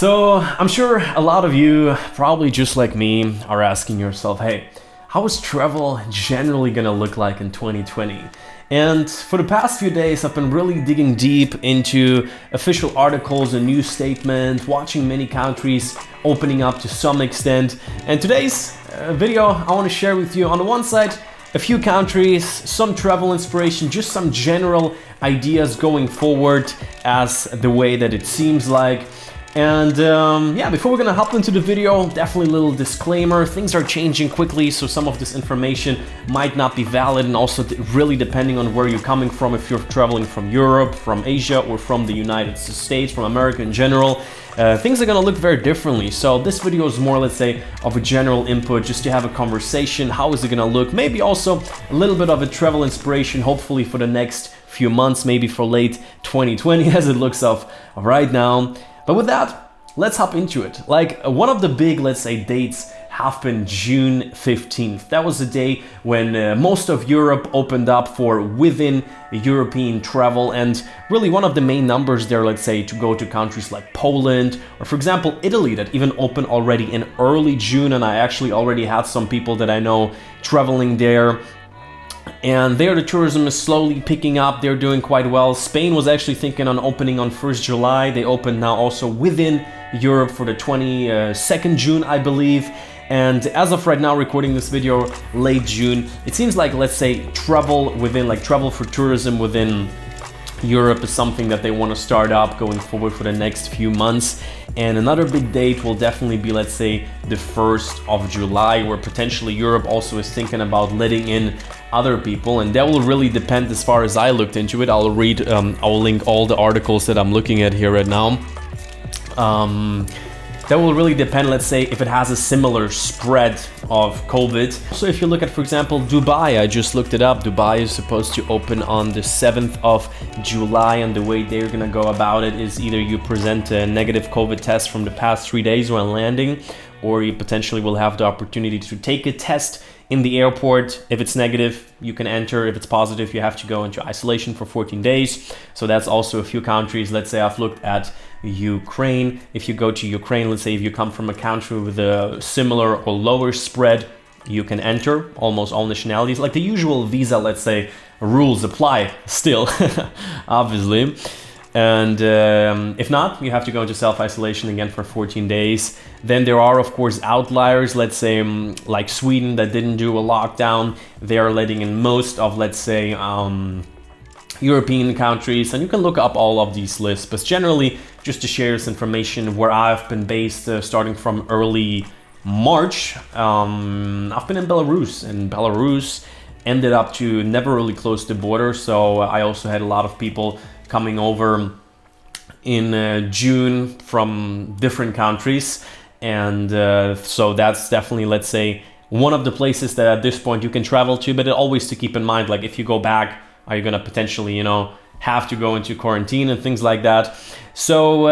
So I'm sure a lot of you, probably just like me, are asking yourself, hey, how is travel generally gonna look like in 2020? And for the past few days, I've been really digging deep into official articles and news statements, watching many countries opening up to some extent. And today's video, I want to share with you, on the one side, a few countries, some travel inspiration, just some general ideas going forward as the way that it seems like. And yeah, before we're gonna hop into the video, definitely a little disclaimer. Things are changing quickly, so some of this information might not be valid, and also really depending on where you're coming from, if you're traveling from Europe, from Asia, or from the United States, from America in general, things are gonna look very differently. So this video is more, let's say, of a general input, just to have a conversation. How is it gonna look? Maybe also a little bit of a travel inspiration, hopefully for the next few months, maybe for late 2020 as it looks of right now. But with that, let's hop into it. Like, one of the big, let's say, dates have been June 15th. That was the day when most of Europe opened up for within European travel, and really one of the main numbers there, let's say, to go to countries like Poland or, for example, Italy, that even opened already in early June, and I actually already had some people that I know traveling there. And there the tourism is slowly picking up, they're doing quite well. Spain was actually thinking on opening on 1st July. They opened now also within Europe for the 22nd June, I believe. And as of right now, recording this video, late June, it seems like, let's say, travel for tourism within Europe is something that they want to start up going forward for the next few months. And another big date will definitely be, let's say, the 1st of July, where potentially Europe also is thinking about letting in other people, and that will really depend. As far as I looked into it, I'll link all the articles that I'm looking at here right now. That will really depend, let's say, if it has a similar spread of COVID. So if you look at, for example, Dubai, I just looked it up. Dubai is supposed to open on the 7th of July, and the way they're gonna go about it is either you present a negative COVID test from the past 3 days when landing, or you potentially will have the opportunity to take a test in the airport. If it's negative, you can enter. If it's positive, you have to go into isolation for 14 days. So that's also a few countries. Let's say I've looked at Ukraine. If you go to Ukraine, let's say if you come from a country with a similar or lower spread, you can enter almost all nationalities. Like the usual visa, let's say, rules apply still, obviously. And if not, you have to go into self-isolation again for 14 days. Then there are, of course, outliers, let's say, like Sweden, that didn't do a lockdown. They are letting in most of, let's say, European countries, and you can look up all of these lists. But generally, just to share this information, where I've been based starting from early March, I've been in Belarus, and Belarus ended up to never really close the border. So I also had a lot of people coming over in June from different countries. And so that's definitely, let's say, one of the places that at this point you can travel to, but always to keep in mind, like, if you go back, are you gonna potentially, have to go into quarantine and things like that. So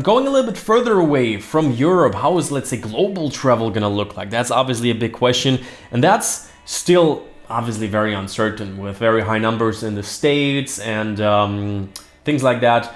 going a little bit further away from Europe, how is, let's say, global travel gonna look like? That's obviously a big question, and that's still obviously very uncertain, with very high numbers in the States and things like that.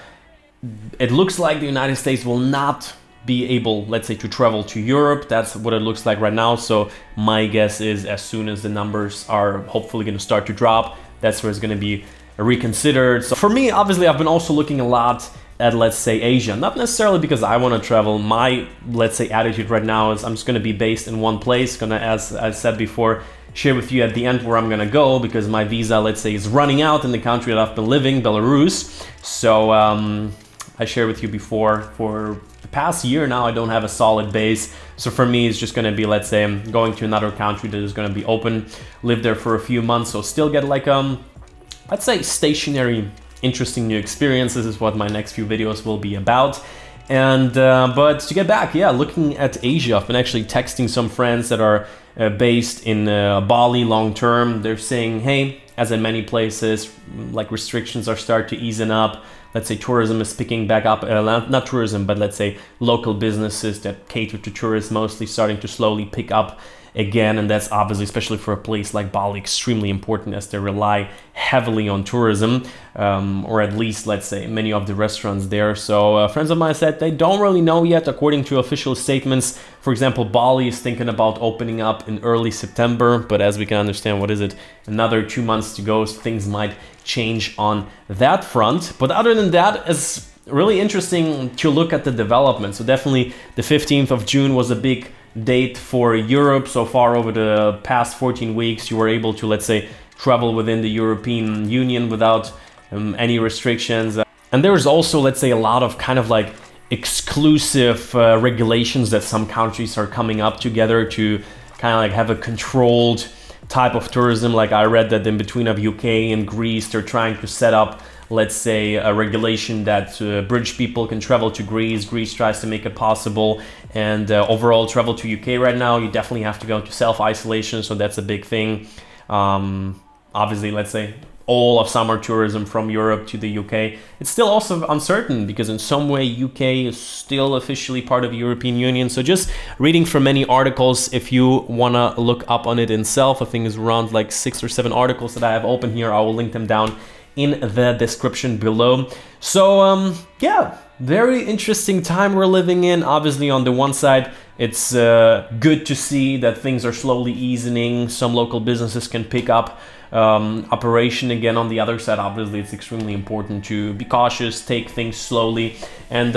It looks like the United States will not be able, let's say, to travel to Europe. That's what it looks like right now. So my guess is, as soon as the numbers are hopefully going to start to drop, that's where it's going to be reconsidered. So for me, obviously, I've been also looking a lot at, let's say, Asia. Not necessarily because I want to travel. My, let's say, attitude right now is I'm just going to be based in one place. Gonna, as I said before, share with you at the end where I'm gonna go, because my visa, let's say, is running out in the country that I've been living, Belarus. So I shared with you before, for the past year now, I don't have a solid base. So for me, it's just gonna be, let's say, I'm going to another country that is gonna be open, live there for a few months, so still get like, let's say, stationary, interesting new experiences is what my next few videos will be about. And but to get back, yeah, looking at Asia, I've been actually texting some friends that are based in Bali long term. They're saying, hey, as in many places, like, restrictions are start to easing up. Let's say tourism is picking back up, not tourism, but let's say local businesses that cater to tourists mostly starting to slowly pick up again, and that's obviously, especially for a place like Bali, extremely important as they rely heavily on tourism, or at least, let's say, many of the restaurants there. So friends of mine said they don't really know yet, according to official statements. For example, Bali is thinking about opening up in early September, but as we can understand, what is it, another 2 months to go, so things might change on that front. But other than that, it's really interesting to look at the development. So definitely the 15th of June was a big date for Europe. So far over the past 14 weeks, you were able to, let's say, travel within the European Union without any restrictions. And there's also, let's say, a lot of kind of like exclusive regulations that some countries are coming up together to kind of like have a controlled type of tourism. Like I read that in between of UK and Greece, they're trying to set up, let's say, a regulation that British people can travel to Greece. Greece tries to make it possible. And overall travel to UK right now, you definitely have to go into self-isolation. So that's a big thing. Obviously, let's say, all of summer tourism from Europe to the UK. It's still also uncertain because in some way UK is still officially part of the European Union. So just reading from many articles, if you want to look up on it itself, I think it's around like 6 or 7 articles that I have open here. I will link them down in the description below. So yeah, very interesting time we're living in. Obviously, on the one side, it's good to see that things are slowly easing. Some local businesses can pick up operation again. On the other side, obviously, it's extremely important to be cautious, take things slowly, and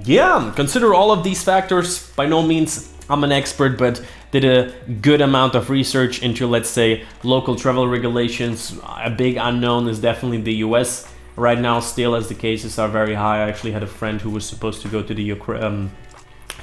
yeah, consider all of these factors. By no means I'm an expert, but did a good amount of research into, let's say, local travel regulations. A big unknown is definitely the US right now, still, as the cases are very high. I actually had a friend who was supposed to go to the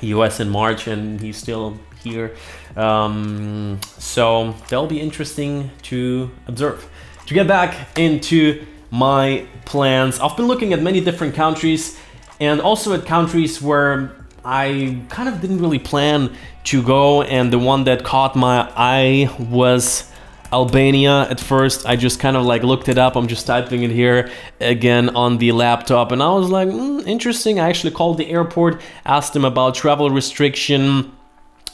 US in March, and he's still here. So that'll be interesting to observe. To get back into my plans, I've been looking at many different countries, and also at countries where I kind of didn't really plan to go, and the one that caught my eye was Albania. At first, I just kind of like looked it up. I'm just typing it here again on the laptop, and I was like, interesting. I actually called the airport, asked them about travel restriction,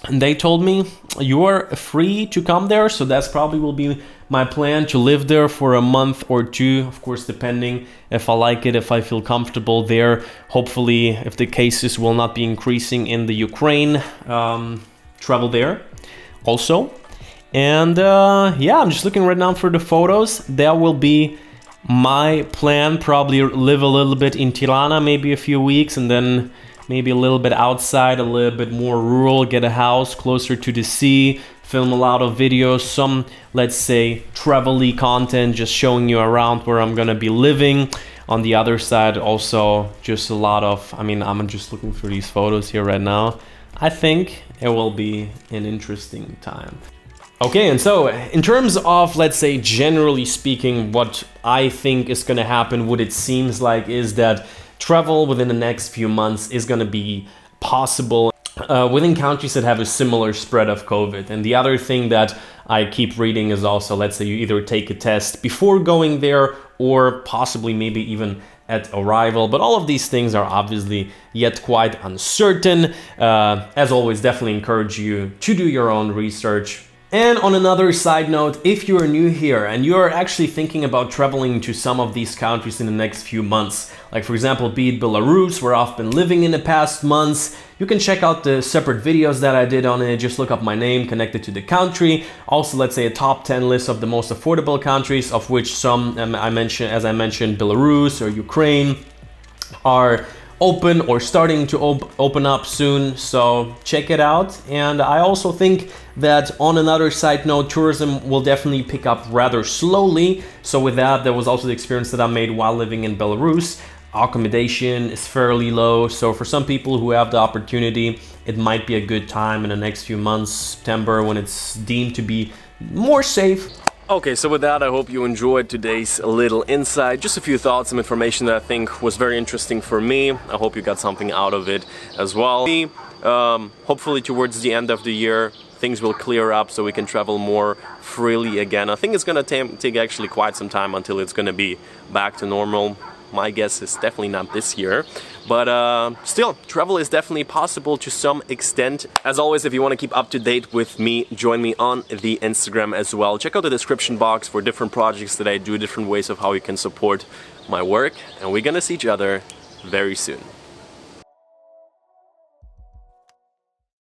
and they told me you are free to come there. So that's probably will be my plan, to live there for a month or two, of course, depending if I like it, if I feel comfortable there. Hopefully, if the cases will not be increasing in the Ukraine, travel there also. And yeah, I'm just looking right now for the photos. That will be my plan. Probably live a little bit in Tirana, maybe a few weeks, and then maybe a little bit outside, a little bit more rural, get a house closer to the sea, film a lot of videos, some, let's say, travel-y content, just showing you around where I'm gonna be living. On the other side, also just a lot of, I mean, I'm just looking for these photos here right now. I think it will be an interesting time. Okay, and so in terms of, let's say, generally speaking, what I think is gonna happen, what it seems like is that travel within the next few months is gonna be possible within countries that have a similar spread of COVID. And the other thing that I keep reading is also, let's say, you either take a test before going there or possibly maybe even at arrival. But all of these things are obviously yet quite uncertain. As always, definitely encourage you to do your own research. And on another side note, if you're new here and you're actually thinking about traveling to some of these countries in the next few months, like for example, be it Belarus, where I've been living in the past months, you can check out the separate videos that I did on it. Just look up my name connected to the country. Also, let's say a top 10 list of the most affordable countries, of which some, as I mentioned, Belarus or Ukraine are open or starting to open up soon, so check it out. And I also think that on another side note, tourism will definitely pick up rather slowly. So with that, there was also the experience that I made while living in Belarus. Accommodation is fairly low, so for some people who have the opportunity, it might be a good time in the next few months, September, when it's deemed to be more safe. Okay, so with that, I hope you enjoyed today's little insight. Just a few thoughts, some information that I think was very interesting for me. I hope you got something out of it as well. Hopefully towards the end of the year, things will clear up so we can travel more freely again. I think it's gonna take actually quite some time until it's gonna be back to normal. My guess is definitely not this year. But still, travel is definitely possible to some extent. As always, if you want to keep up to date with me, join me on the Instagram as well. Check out the description box for different projects that I do, different ways of how you can support my work. And we're gonna see each other very soon.